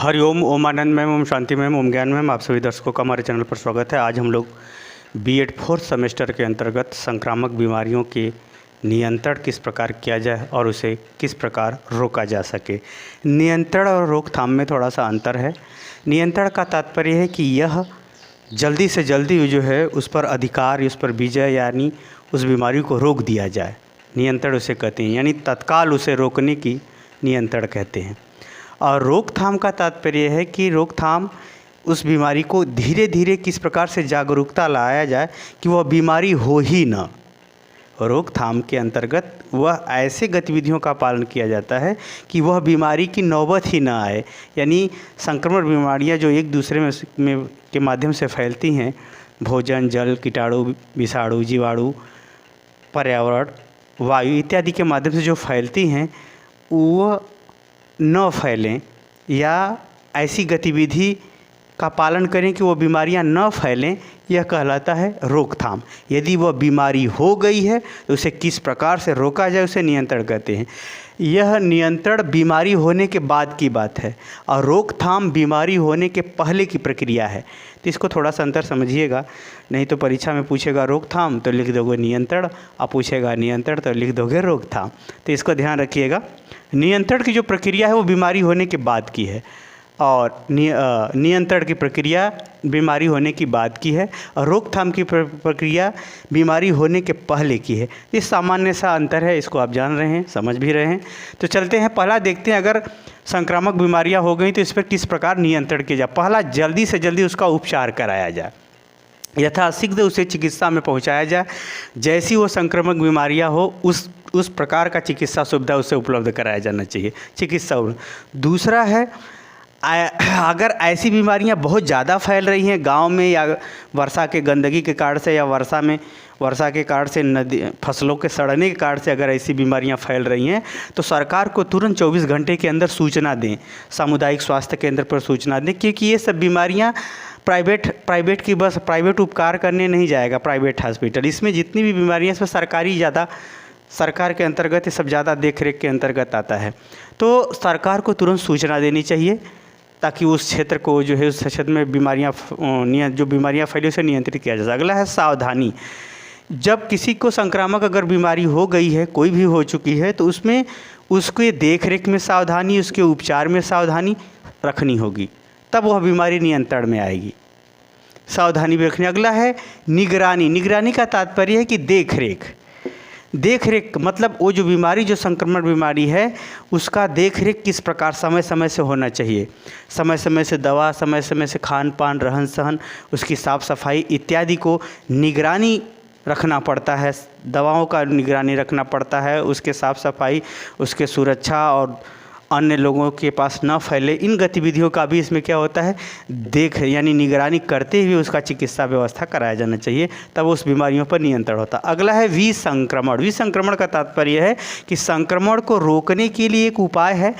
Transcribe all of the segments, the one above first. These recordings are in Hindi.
हरिओम, ओम आनंद मैम, ओम शांति मैम, ओम ज्ञान मैम, आप सभी दर्शकों का हमारे चैनल पर स्वागत है। आज हम लोग बीएड फोर्थ सेमेस्टर के अंतर्गत संक्रामक बीमारियों के नियंत्रण किस प्रकार किया जाए और उसे किस प्रकार रोका जा सके। नियंत्रण और रोकथाम में थोड़ा सा अंतर है। नियंत्रण का तात्पर्य है कि यह जल्दी से जल्दी जो है उस पर अधिकार, उस पर विजय, यानी उस बीमारी को रोक दिया जाए। नियंत्रण उसे कहते हैं, यानी तत्काल उसे रोकने की नियंत्रण कहते हैं। और रोकथाम का तात्पर्य है कि रोकथाम उस बीमारी को धीरे धीरे किस प्रकार से जागरूकता लाया जाए कि वह बीमारी हो ही न। रोकथाम के अंतर्गत वह ऐसे गतिविधियों का पालन किया जाता है कि वह बीमारी की नौबत ही न आए। यानी संक्रमण बीमारियां जो एक दूसरे में के माध्यम से फैलती हैं, भोजन, जल, कीटाणु, विषाणु, जीवाणु, पर्यावरण, वायु इत्यादि के माध्यम से जो फैलती हैं वह न फैलें, या ऐसी गतिविधि का पालन करें कि वो बीमारियां न फैलें, यह कहलाता है रोकथाम। यदि वह बीमारी हो गई है तो उसे किस प्रकार से रोका जाए, उसे नियंत्रण कहते हैं। यह नियंत्रण बीमारी होने के बाद की बात है और रोकथाम बीमारी होने के पहले की प्रक्रिया है। तो इसको थोड़ा सा अंतर समझिएगा, नहीं तो परीक्षा में पूछेगा रोकथाम तो लिख दोगे नियंत्रण, और पूछेगा नियंत्रण तो लिख दोगे रोकथाम। तो इसको ध्यान रखिएगा। नियंत्रण की जो प्रक्रिया है वो बीमारी होने के बाद की है और नियंत्रण की प्रक्रिया बीमारी होने की बाद की है और रोकथाम की प्रक्रिया बीमारी होने के पहले की है। ये सामान्य सा अंतर है, इसको आप जान रहे हैं, समझ भी रहे हैं। तो चलते हैं, पहला देखते हैं अगर संक्रामक बीमारियां हो गई तो इस पर किस प्रकार नियंत्रण किया जाए। पहला, जल्दी से जल्दी उसका उपचार कराया जाए, यथाशीघ्र उसे चिकित्सा में पहुंचाया जाए। जैसी वो संक्रामक बीमारियां हो उस प्रकार का चिकित्सा सुविधा उसे उपलब्ध कराया जाना चाहिए, चिकित्सा। दूसरा है, अगर ऐसी बीमारियां बहुत ज़्यादा फैल रही हैं गांव में, या वर्षा के गंदगी के कारण से, या वर्षा के कारण से, नदी फसलों के सड़ने के कारण से अगर ऐसी बीमारियां फैल रही हैं तो सरकार को तुरंत 24 घंटे के अंदर सूचना दें, सामुदायिक स्वास्थ्य केंद्र पर सूचना दें, क्योंकि ये सब बीमारियां प्राइवेट उपकार करने नहीं जाएगा, प्राइवेट हॉस्पिटल। इसमें जितनी भी बीमारियाँ इसमें सरकार के अंतर्गत, ये सब ज़्यादा देख रेख के अंतर्गत आता है। तो सरकार को तुरंत सूचना देनी चाहिए ताकि उस क्षेत्र को जो है, उस क्षेत्र में जो बीमारियां फैली उसे नियंत्रित किया जा सके। अगला है सावधानी। जब किसी को संक्रामक अगर बीमारी हो गई है, कोई भी हो चुकी है, तो उसमें उसके देख रेख में सावधानी, उसके उपचार में सावधानी रखनी होगी, तब वह बीमारी नियंत्रण में आएगी। सावधानी भी रखनी। अगला है निगरानी। निगरानी का तात्पर्य है कि देख रेख मतलब वो जो बीमारी, जो संक्रमण बीमारी है, उसका देख रेख किस प्रकार समय समय से होना चाहिए। समय समय से दवा, समय समय से खान पान, रहन सहन, उसकी साफ़ सफाई इत्यादि को निगरानी रखना पड़ता है। दवाओं का निगरानी रखना पड़ता है, उसके साफ़ सफाई, उसके सुरक्षा और अन्य लोगों के पास न फैले, इन गतिविधियों का भी इसमें क्या होता है, यानी निगरानी करते हुए उसका चिकित्सा व्यवस्था कराया जाना चाहिए, तब उस बीमारियों पर नियंत्रण होता है। अगला है विसंक्रमण। विसंक्रमण का तात्पर्य है कि संक्रमण को रोकने के लिए एक उपाय है।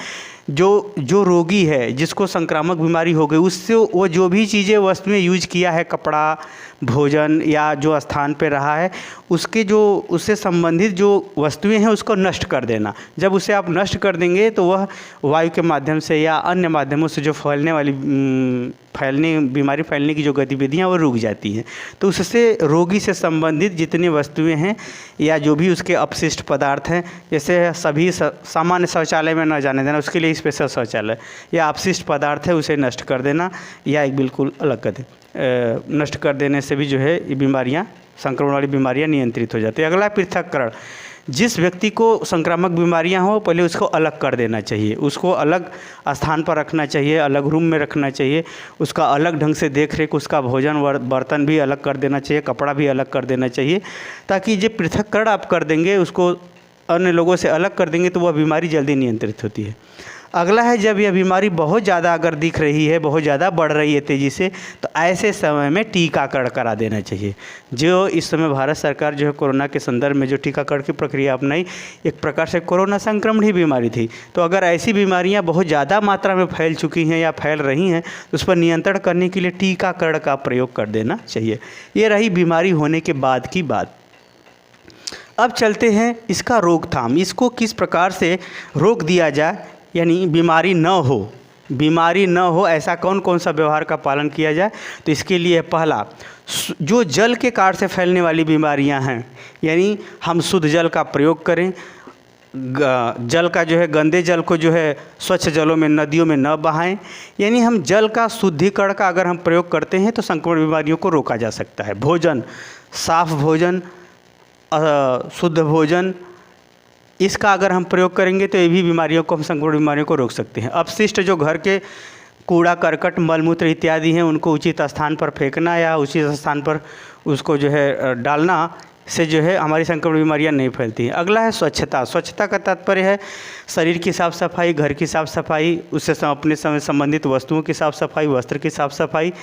जो रोगी है, जिसको संक्रामक बीमारी हो गई, उससे वो जो भी चीज़ें वस्तुएं यूज किया है, कपड़ा, भोजन, या जो स्थान पे रहा है, उससे संबंधित जो वस्तुएं हैं उसको नष्ट कर देना। जब उसे आप नष्ट कर देंगे तो वह वायु के माध्यम से या अन्य माध्यमों से जो बीमारी फैलने की जो गतिविधियां वो रुक जाती हैं। तो उससे रोगी से संबंधित जितनी वस्तुएं हैं या जो भी उसके अपशिष्ट पदार्थ हैं, जैसे सभी सामान्य शौचालय में न जाने देना, उसके लिए स्पेशल शौचालय, या अपशिष्ट पदार्थ है उसे नष्ट कर देना, या एक बिल्कुल अलग कर दें। नष्ट कर देने से भी जो है ये बीमारियाँ, संक्रमण वाली बीमारियाँ नियंत्रित हो जाती है। अगला पृथक्करण। जिस व्यक्ति को संक्रामक बीमारियां हो, पहले उसको अलग कर देना चाहिए, उसको अलग स्थान पर रखना चाहिए, अलग रूम में रखना चाहिए, उसका अलग ढंग से देख रेख, उसका भोजन बर्तन भी अलग कर देना चाहिए, कपड़ा भी अलग कर देना चाहिए, ताकि जो पृथक्करण आप कर देंगे, उसको अन्य लोगों से अलग कर देंगे, तो वह बीमारी जल्दी नियंत्रित होती है। अगला है, जब यह बीमारी बहुत ज़्यादा अगर दिख रही है, बहुत ज़्यादा बढ़ रही है तेज़ी से, तो ऐसे समय में टीकाकरण करा देना चाहिए। जो इस समय भारत सरकार जो है कोरोना के संदर्भ में जो टीकाकरण की प्रक्रिया अपनाई, एक प्रकार से कोरोना संक्रमण ही बीमारी थी। तो अगर ऐसी बीमारियां बहुत ज़्यादा मात्रा में फैल चुकी हैं या फैल रही हैं, तो उस पर नियंत्रण करने के लिए टीकाकरण का प्रयोग कर देना चाहिए। ये रही बीमारी होने के बाद की बात। अब चलते हैं इसका रोकथाम, इसको किस प्रकार से रोक दिया जाए, यानी बीमारी न हो, बीमारी न हो ऐसा कौन कौन सा व्यवहार का पालन किया जाए। तो इसके लिए पहला, जो जल के कारण से फैलने वाली बीमारियां हैं, यानी हम शुद्ध जल का प्रयोग करें। जल का जो है, गंदे जल को जो है स्वच्छ जलों में, नदियों में न बहाएं। यानी हम जल का शुद्धिकरण का अगर हम प्रयोग करते हैं तो संक्रमण बीमारियों को रोका जा सकता है। भोजन, साफ भोजन, शुद्ध भोजन, इसका अगर हम प्रयोग करेंगे तो ये भी बीमारियों को, हम संक्रमण बीमारियों को रोक सकते हैं। अपशिष्ट जो घर के कूड़ा करकट, मलमूत्र इत्यादि हैं, उनको उचित स्थान पर फेंकना या उचित स्थान पर उसको जो है डालना से जो है हमारी संक्रमण बीमारियां नहीं फैलती हैं। अगला है स्वच्छता। स्वच्छता का तात्पर्य है शरीर की साफ़ सफाई, घर की साफ़ सफाई, उससे अपने संबंधित वस्तुओं की साफ़ सफाई, वस्त्र की साफ़ सफाई।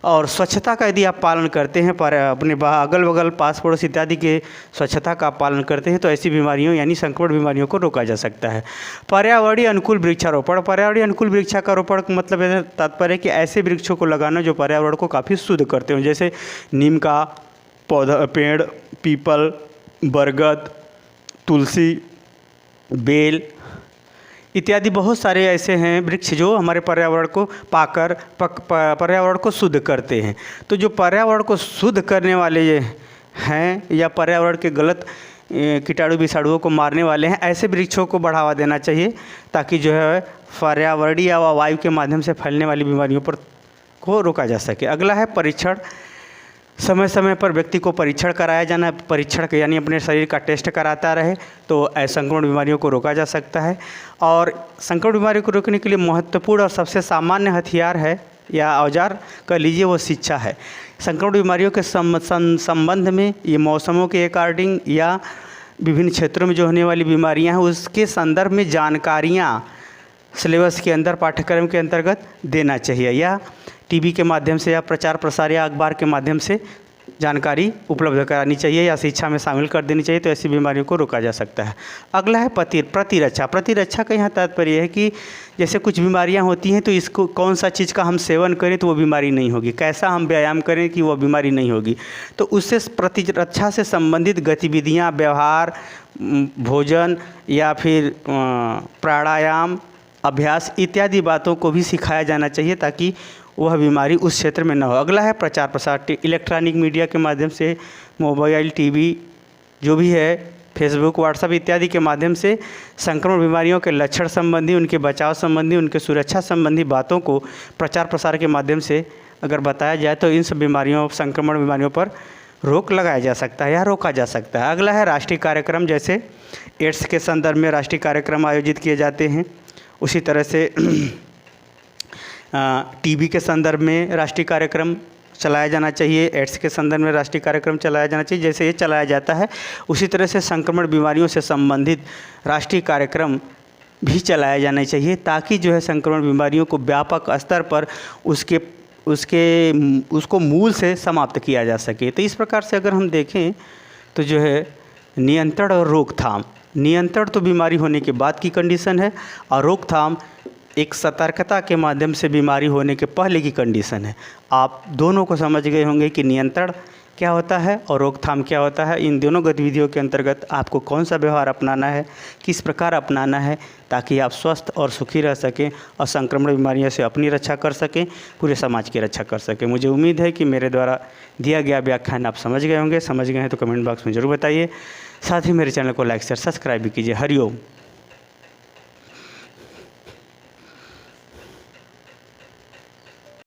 और स्वच्छता का यदि आप पालन करते हैं, पर अपने अगल बगल, पास पड़ोस इत्यादि के स्वच्छता का पालन करते हैं, तो ऐसी बीमारियों यानी संक्रमण बीमारियों को रोका जा सकता है। पर्यावरणीय अनुकूल वृक्षारोपण। पर्यावरणीय अनुकूल वृक्षारोपण का मतलब तात्पर्य है कि ऐसे वृक्षों को लगाना जो पर्यावरण को काफ़ी शुद्ध करते हो, जैसे नीम का पौधा, पेड़, पीपल, बरगद, तुलसी, बेल इत्यादि बहुत सारे ऐसे हैं वृक्ष जो हमारे पर्यावरण को पाकर पर्यावरण को शुद्ध करते हैं। तो जो पर्यावरण को शुद्ध करने वाले ये हैं या पर्यावरण के गलत कीटाणु विषाणुओं को मारने वाले हैं, ऐसे वृक्षों को बढ़ावा देना चाहिए ताकि जो है पर्यावरणीय या वायु के माध्यम से फैलने वाली बीमारियों पर को रोका जा सके। अगला है परीक्षण। समय समय पर व्यक्ति को परीक्षण कराया जाना, परीक्षण यानी अपने शरीर का टेस्ट कराता रहे तो संक्रमण बीमारियों को रोका जा सकता है। और संक्रमण बीमारियों को रोकने के लिए महत्वपूर्ण और सबसे सामान्य हथियार है या औजार कह लीजिए, वो शिक्षा है। संक्रमण बीमारियों के संबंध में ये मौसमों के अकॉर्डिंग या विभिन्न क्षेत्रों में जो होने वाली बीमारियां हैं उसके संदर्भ में जानकारियां सिलेबस के अंदर, पाठ्यक्रम के अंतर्गत देना चाहिए, या टीवी के माध्यम से या प्रचार प्रसार या अखबार के माध्यम से जानकारी उपलब्ध करानी चाहिए या शिक्षा में शामिल कर देनी चाहिए, तो ऐसी बीमारियों को रोका जा सकता है। अगला है प्रतिरक्षा। प्रतिरक्षा का यहाँ तात्पर्य है कि जैसे कुछ बीमारियाँ होती हैं तो इसको कौन सा चीज़ का हम सेवन करें तो वो बीमारी नहीं होगी, कैसा हम व्यायाम करें कि वो बीमारी नहीं होगी। तो उससे प्रतिरक्षा से संबंधित गतिविधियाँ, व्यवहार, भोजन या फिर प्राणायाम, अभ्यास इत्यादि बातों को भी सिखाया जाना चाहिए ताकि वह बीमारी उस क्षेत्र में न हो। अगला है प्रचार प्रसार। इलेक्ट्रॉनिक मीडिया के माध्यम से, मोबाइल, टीवी जो भी है, फेसबुक, व्हाट्सएप इत्यादि के माध्यम से संक्रमण बीमारियों के लक्षण संबंधी, उनके बचाव संबंधी, उनके सुरक्षा संबंधी बातों को प्रचार प्रसार के माध्यम से अगर बताया जाए तो इन सब बीमारियों, संक्रमण बीमारियों पर रोक लगाया जा सकता है या रोका जा सकता है। अगला है राष्ट्रीय कार्यक्रम। जैसे एड्स के संदर्भ में राष्ट्रीय कार्यक्रम आयोजित किए जाते हैं, उसी तरह से टीबी के संदर्भ में राष्ट्रीय कार्यक्रम चलाया जाना चाहिए, एड्स के संदर्भ में राष्ट्रीय कार्यक्रम चलाया जाना चाहिए। जैसे ये चलाया जाता है उसी तरह से संक्रमण बीमारियों से संबंधित राष्ट्रीय कार्यक्रम भी चलाया जाना चाहिए ताकि जो है संक्रमण बीमारियों को व्यापक स्तर पर उसको मूल से समाप्त किया जा सके। तो इस प्रकार से अगर हम देखें तो जो है नियंत्रण और रोकथाम, नियंत्रण तो बीमारी होने के बाद की कंडीशन है और रोकथाम एक सतर्कता के माध्यम से बीमारी होने के पहले की कंडीशन है। आप दोनों को समझ गए होंगे कि नियंत्रण क्या होता है और रोकथाम क्या होता है। इन दोनों गतिविधियों के अंतर्गत आपको कौन सा व्यवहार अपनाना है, किस प्रकार अपनाना है ताकि आप स्वस्थ और सुखी रह सकें और संक्रमण बीमारियों से अपनी रक्षा कर सकें, पूरे समाज की रक्षा कर सकें। मुझे उम्मीद है कि मेरे द्वारा दिया गया व्याख्यान आप समझ गए होंगे। समझ गए हैं तो कमेंट बॉक्स में ज़रूर बताइए। साथ ही मेरे चैनल को लाइक शेयर सब्सक्राइब भी कीजिए। हरिओम।